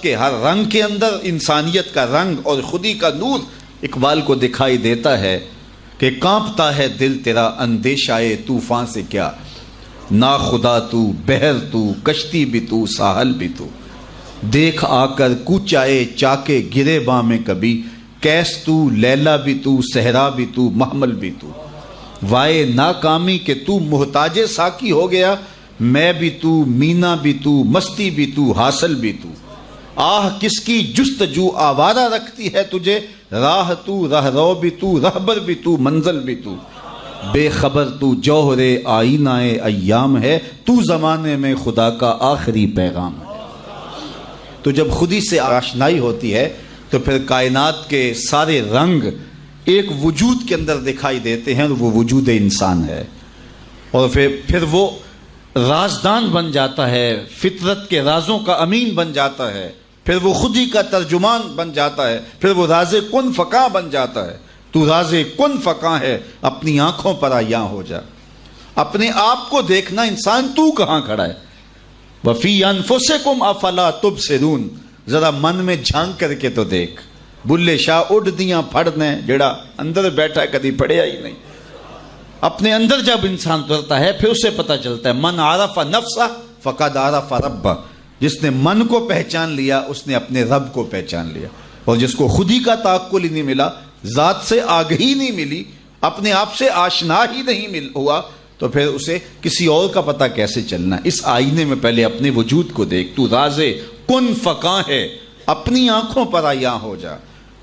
کائنات کے ہر رنگ کے اندر انسانیت کا رنگ اور خودی کا نور اقبال کو دکھائی دیتا ہے کہ کانپتا ہے دل تیرا اندیشائے طوفان سے کیا، نا خدا تو، بحر تو، کشتی بھی تو، ساحل بھی تو، دیکھ آ کر کوچائے چاکے گرے باں میں کبھی، کیس تو، لیلا بھی تو، صحرا بھی تو، محمل بھی تو، وائے ناکامی کہ تو محتاج ساکی ہو گیا، میں بھی تو، مینا بھی تو، مستی بھی تو، حاصل بھی تو، آہ کس کی جستجو آوارہ رکھتی ہے تجھے، راہ تو، راہ رو بھی تو، رہبر بھی تو، منزل بھی تو، بے خبر تو جوہر آئینہ ایام ہے، تو زمانے میں خدا کا آخری پیغام ہے۔ تو جب خودی سے آشنائی ہوتی ہے تو پھر کائنات کے سارے رنگ ایک وجود کے اندر دکھائی دیتے ہیں، اور وہ وجود انسان ہے، اور پھر وہ رازدان بن جاتا ہے، فطرت کے رازوں کا امین بن جاتا ہے، پھر وہ خودی کا ترجمان بن جاتا ہے، پھر وہ راز کن فکاں بن جاتا ہے۔ تو راز کن فکاں ہے، اپنی آنکھوں پر عیاں ہو جا، اپنے آپ کو دیکھنا انسان تو کہاں کھڑا ہے۔ وَفِي أَنفُسِكُمْ أَفَلَا تُبْصِرُونَ، ذرا من میں جھانک کر کے تو دیکھ، بلے شاہ اڈ دیاں پھڑنے جڑا اندر بیٹھا کدی پڑھیا ہی نہیں۔ اپنے اندر جب انسان اترتا ہے پھر اسے پتہ چلتا ہے، من عرف نفسہ فقد عرف ربہ، جس نے من کو پہچان لیا اس نے اپنے رب کو پہچان لیا، اور جس کو خودی کا تعقل ہی نہیں ملا، ذات سے آگہی نہیں ملی، اپنے آپ سے آشنا ہی نہیں ہوا، تو پھر اسے کسی اور کا پتہ کیسے چلنا۔ اس آئینے میں پہلے اپنے وجود کو دیکھ، تو راز کن فکاں ہے، اپنی آنکھوں پر عیاں ہو جا،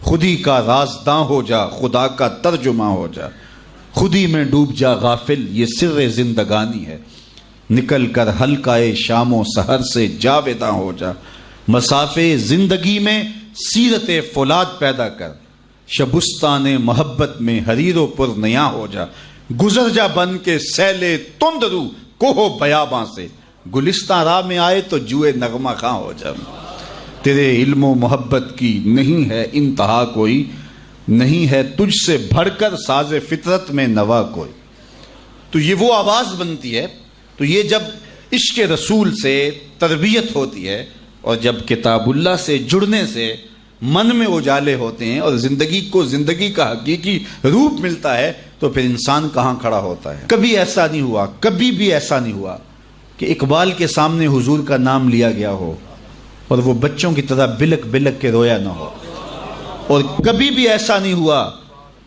خودی کا رازداں ہو جا، خدا کا ترجمہ ہو جا، خودی میں ڈوب جا غافل، یہ سر زندگانی ہے، نکل کر حلقۂ شام و سحر سے جاویداں ہو جا، مسافے زندگی میں سیرت فولاد پیدا کر، شبستان محبت میں حریر و پر نیاں ہو جا، گزر جا بن کے سیلے تند رو کوہ بیاباں سے، گلستان راہ میں آئے تو جوئے نغمہ خواں ہو جا، تیرے علم و محبت کی نہیں ہے انتہا کوئی، نہیں ہے تجھ سے بڑھ کر ساز فطرت میں نوا کوئی۔ تو یہ وہ آواز بنتی ہے۔ تو یہ جب عشق رسول سے تربیت ہوتی ہے، اور جب کتاب اللہ سے جڑنے سے من میں اجالے ہوتے ہیں اور زندگی کو زندگی کا حقیقی روپ ملتا ہے، تو پھر انسان کہاں کھڑا ہوتا ہے۔ کبھی ایسا نہیں ہوا، کبھی بھی ایسا نہیں ہوا کہ اقبال کے سامنے حضور کا نام لیا گیا ہو اور وہ بچوں کی طرح بلک بلک کے رویا نہ ہو، اور کبھی بھی ایسا نہیں ہوا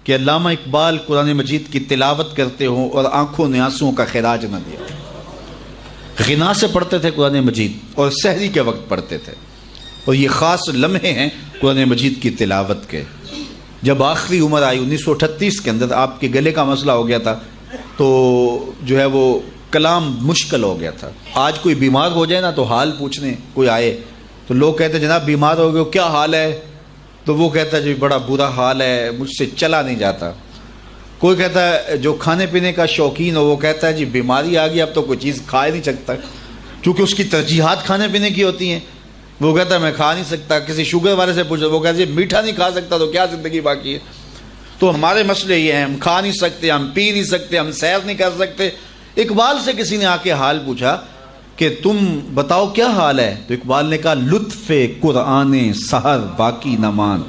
کہ علامہ اقبال قرآن مجید کی تلاوت کرتے ہوں اور آنکھوں نے آنسوؤں کا خراج نہ دیا۔ غنا سے پڑھتے تھے قرآن مجید، اور سحری کے وقت پڑھتے تھے، اور یہ خاص لمحے ہیں قرآن مجید کی تلاوت کے۔ جب آخری عمر آئی 1938 کے اندر، آپ کے گلے کا مسئلہ ہو گیا تھا، تو جو ہے وہ کلام مشکل ہو گیا تھا۔ آج کوئی بیمار ہو جائے نا تو حال پوچھنے کوئی آئے تو لوگ کہتے ہیں جناب بیمار ہو گئے، کیا حال ہے؟ تو وہ کہتا ہے جی بڑا برا حال ہے، مجھ سے چلا نہیں جاتا۔ کوئی کہتا ہے جو کھانے پینے کا شوقین ہو وہ کہتا ہے جی بیماری آ گئی، اب تو کوئی چیز کھا ہی نہیں سکتا، کیونکہ اس کی ترجیحات کھانے پینے کی ہوتی ہیں۔ وہ کہتا ہے میں کھا نہیں سکتا۔ کسی شوگر والے سے پوچھو، وہ کہتا ہے جی میٹھا نہیں کھا سکتا تو کیا زندگی باقی ہے؟ تو ہمارے مسئلے یہ ہیں، ہم کھا نہیں سکتے، ہم پی نہیں سکتے، ہم سیر نہیں کر سکتے۔ اقبال سے کسی نے آ کے حال پوچھا کہ تم بتاؤ کیا حال ہے؟ تو اقبال نے کہا لطف قرآن سحر باقی نہ مان۔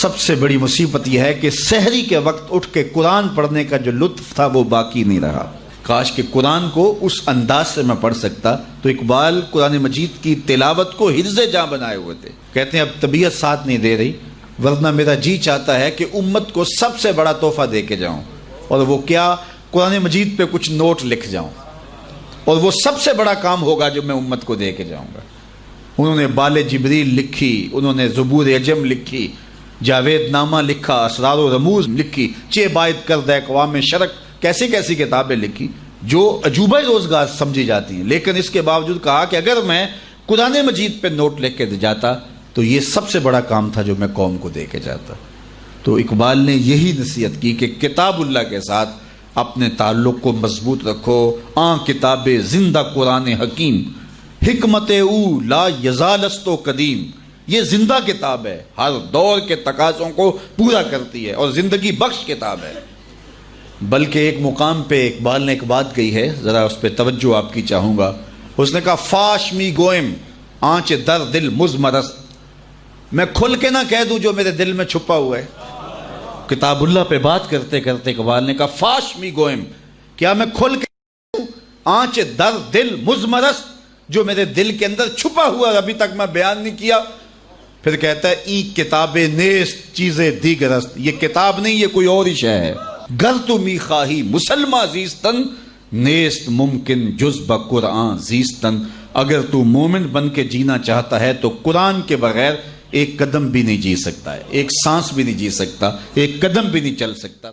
سب سے بڑی مصیبت یہ ہے کہ سحری کے وقت اٹھ کے قرآن پڑھنے کا جو لطف تھا وہ باقی نہیں رہا۔ کاش کہ قرآن کو اس انداز سے میں پڑھ سکتا۔ تو اقبال قرآن مجید کی تلاوت کو حرز جاں بنائے ہوئے تھے۔ کہتے ہیں اب طبیعت ساتھ نہیں دے رہی، ورنہ میرا جی چاہتا ہے کہ امت کو سب سے بڑا تحفہ دے کے جاؤں، اور وہ کیا؟ قرآن مجید پہ کچھ نوٹ لکھ جاؤں، اور وہ سب سے بڑا کام ہوگا جو میں امت کو دے کے جاؤں گا۔ انہوں نے بال جبریل لکھی، انہوں نے زبور عجم لکھی، جاوید نامہ لکھا، اسرار و رموز لکھی، چے باید کردہ اقوام شرک، کیسی کیسی کتابیں لکھی جو عجوبہ روزگار سمجھی جاتی ہیں۔ لیکن اس کے باوجود کہا کہ اگر میں قرآن مجید پہ نوٹ لکھ کے جاتا تو یہ سب سے بڑا کام تھا جو میں قوم کو دے کے جاتا۔ تو اقبال نے یہی نصیحت کی کہ کتاب اللہ کے ساتھ اپنے تعلق کو مضبوط رکھو۔ کتاب زندہ قرآن حکیم، حکمت او لا یزالست و قدیم، یہ زندہ کتاب ہے، ہر دور کے تقاضوں کو پورا کرتی ہے اور زندگی بخش کتاب ہے۔ بلکہ ایک مقام پہ اقبال نے ایک بات کہی ہے، ذرا اس پہ توجہ آپ کی چاہوں گا۔ اس نے کہا فاش می گوئم آنچ در دل مزمرست، میں کھل کے نہ کہہ دوں جو میرے دل میں چھپا ہوا ہے۔ کتاب اللہ پہ بات کرتے کرتے اقبال نے کہا فاش می گوئم، کیا میں کھل کے کہہ دوں آنچ در دل مزمرست، جو میرے دل کے اندر چھپا ہوا ہے ابھی تک میں بیان نہیں کیا۔ پھر کہتا ہے ای کتاب نیست چیزیں دیگرست، یہ کتاب نہیں، یہ کوئی اور ہی شے ہے۔ گر تو می خواہی مسلمہ زیستن، نیست ممکن جز بقرآن زیستن، اگر تو مومن بن کے جینا چاہتا ہے تو قرآن کے بغیر ایک قدم بھی نہیں جی سکتا ہے، ایک سانس بھی نہیں جی سکتا، ایک قدم بھی نہیں چل سکتا۔